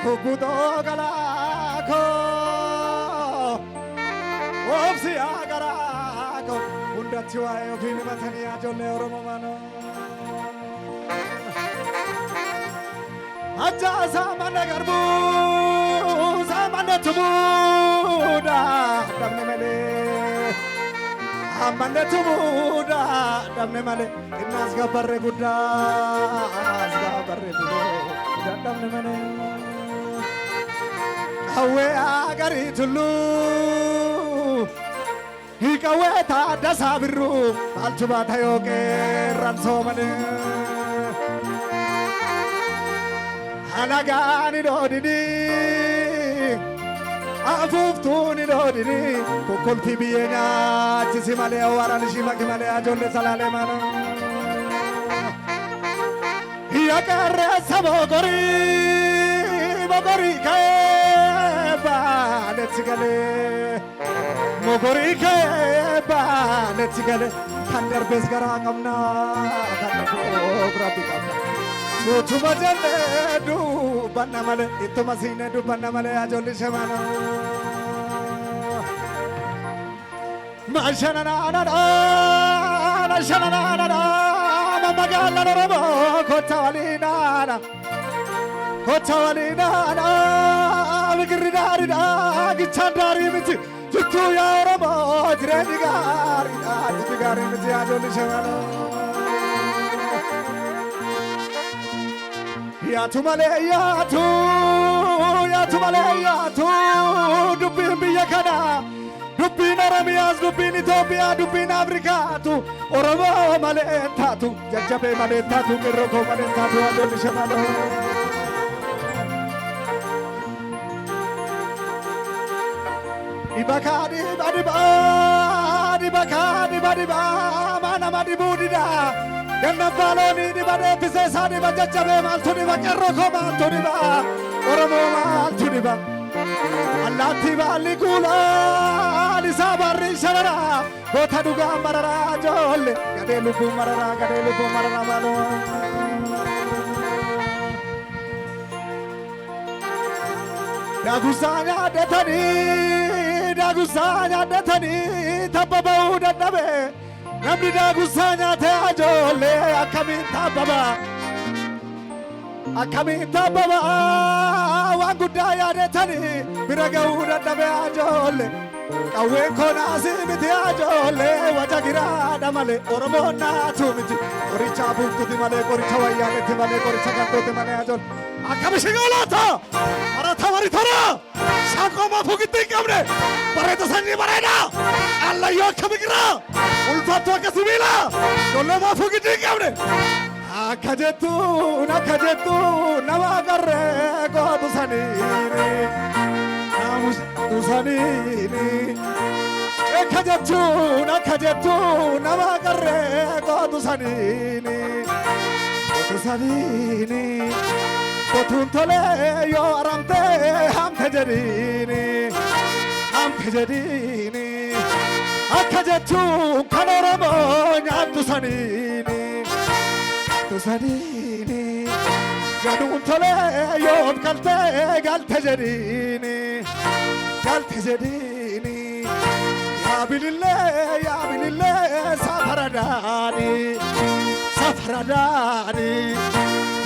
kukuto galako obsi agarako undatti wae ofini matani ajolle oromo mano aja samane garbu samane tumuda damne mele amane tumuda damne mele innas gabarre gudda asgabarre gudda damne mele awe agari tulu hikawe ta dasabiru altuba tayoke ranso mane alagani dodini afuftuni dodini kokol tibiyenya chisimale awaran shimakimale ajolle salale mana yakare sabogori bogori keba letsigale mogori keba letsigale khander besgara kamna khanko grafika Utuma jande du banna male ituma sine du banna male ajoli semana mashana na na na magala robo kotawalina na bigridari da gichandari miti tuttu ya robo tigari miti ajoli semana Yatu male yatu Dubin biyakana Dubin Aramias, Dubin Ethiopia, Dubin Afrikatu Oromo male tatu Jajabe male tatu Kiroko male tatu Adoni shamalo Ibakadi badiba Mana madibudida Ganna baloni di bade pisesa di bajajabe maltuni ba kerroko maltuni ba oromo maltuni ba allati bali kula di sabari sharara kota duga marara jolle gade lupu marara mano dagusanya detani tababau dadabe Namni dagusanya te ajolle akamin tababa wangudda yaadetani biraga udadabe ajolle kawen kona simiti ajolle wajagira damale oromo natumiti koricha buktuti male koricha wayyaneti male koricha kantote male ajolle akamishigalata arata maritara sakoma fugitti kamne bareto sanni barena alla yo kamigira ulfato akasibila jolle ma fugitti kamne akajetu namagarre godu sanini namus dusanini akajetu namagarre godu sanini Kotun tole yo aramte hamte jedini akajetu kanoromo nyatu sanini gadun tole yo galte jedini ya bilille safaradani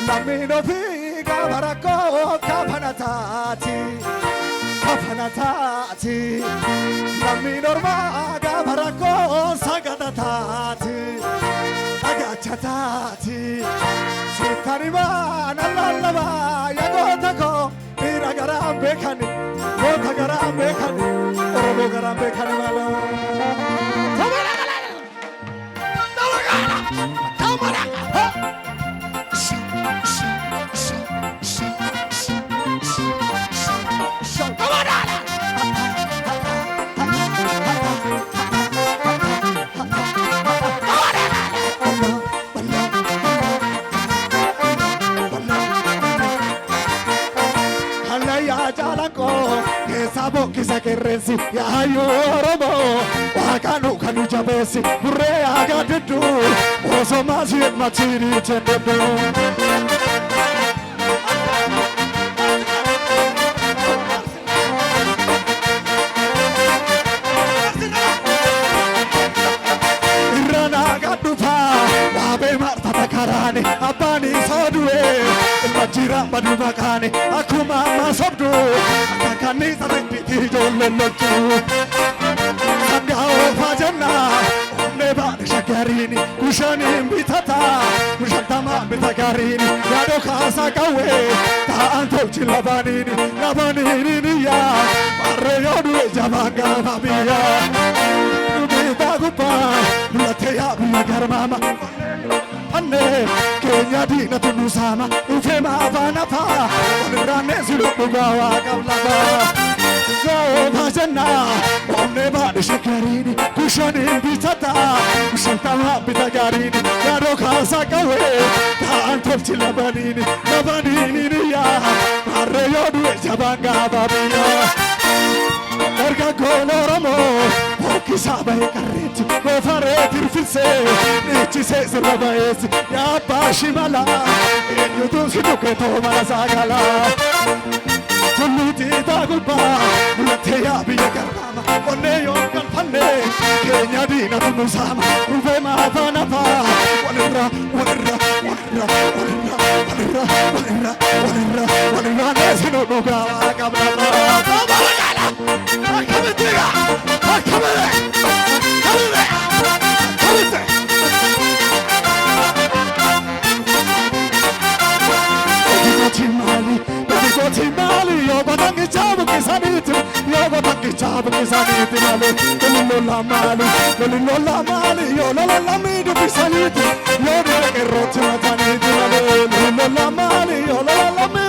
lamino fi gabarako kafanatati lamino gabarako sagatati agachatati sitarima nalalaba yagotako iragaram bekani gotagaram bekani oromo garam bekani malo tamara Sabo kisa keresi ya hayo robo wakanu kanu jabesi burre agadedu oso maziyet machiri chededu karaane abbaani soodue ilma jira badu makaane akkuma amma sobdu akka kanniisa redditi ijoolleen lolchuu sangaa oofaa jenna onnee baadhe shaggariini kushaniin bitata kushantama bita gariini yaadoo kaasaa qawwee taa'an tolchi labaniiniyya marree yoodue jabaan gaafa biyya dubiitaa gubbaa mul'attee yaa biyya garmaama anne keenya diinatu nu saama dhufee maafaan hafaa walirraannee si dhugaa waa qablabaa Gaafa jenna onnee baadhe shaggariini kushaniin bitata kushantama bita gariini yaadoo kaasaa qawwee taa'an tolchi labaniiniyya marree yoodue jabaan gaafa biyya dargaggoon Oromoo hokkisaa bahe qarreetti goofaree tirfirsee dhiichisee sirra baheessi yaa abbaa shimala eenyutu si dhuge toomana saagalaa tulluutiitaa gubbaa mul'attee yaa biyya garmaama onnee yoon galfanne keenya diinatu nu saama dhufee maafaan hafaa walirraa neesinu dhugaa waa qabnarraa akkamittiga akkamire kamire kamitte Bogoti mali yo batangi chabu kisaniti mali lolola mali yo lolola midu kisaniti yo de roti mataniti mali lolola mali yo lolola mi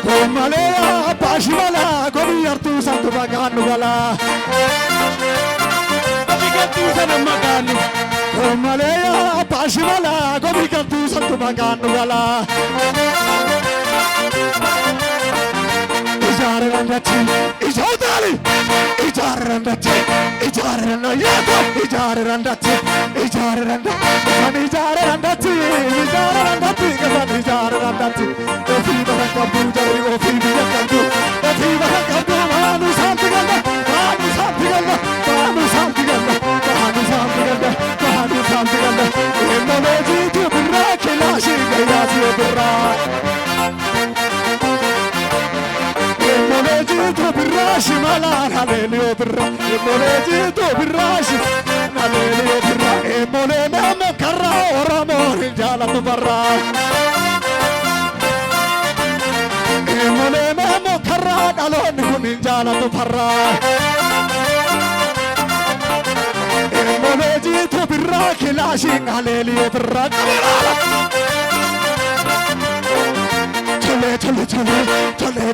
komale ya pashimala gobi artu santu baganu bala bigantu sana maganu komale ya pashimala gobi kantu santu baganu bala Ijarrandati, ijaudali, ijarrandati, ijarrandayata, ijarrandati, ijarrandati, kasan ijarrandati. Ofi barakabdu jari, ofi barakabdu, manu santiganda, Emoji tu birra, kelashi gaya si birra. Molejitu birrashi malan halelio birra Molejitu birrashi halelio birra Mole memo karra oramo jalatu barra Mole memo karra dalon kunin jalatu barra Molejitu birra kilashi halelio birra Tole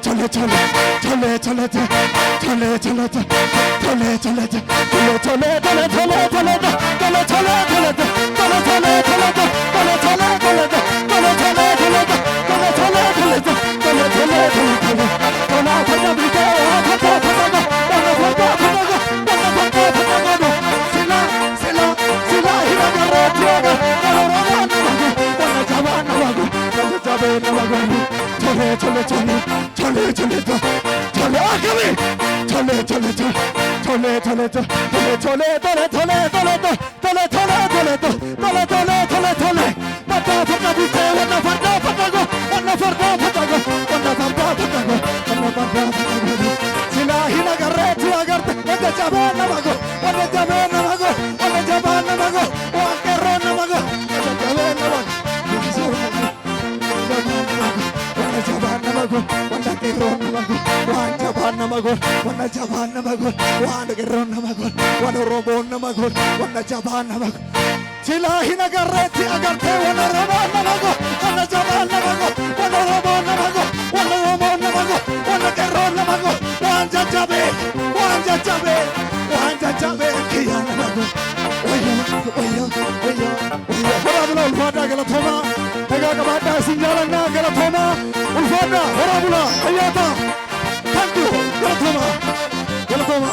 Silahi nagarreti agarte wana roman namago wana jaban namago wana roman namago wana roman namago wana kerron namago wanja jabe kiya namago oyo horabula ulfada galatoma daga kabada sinjalana galatoma ulfada horabula ayata thank you galatoma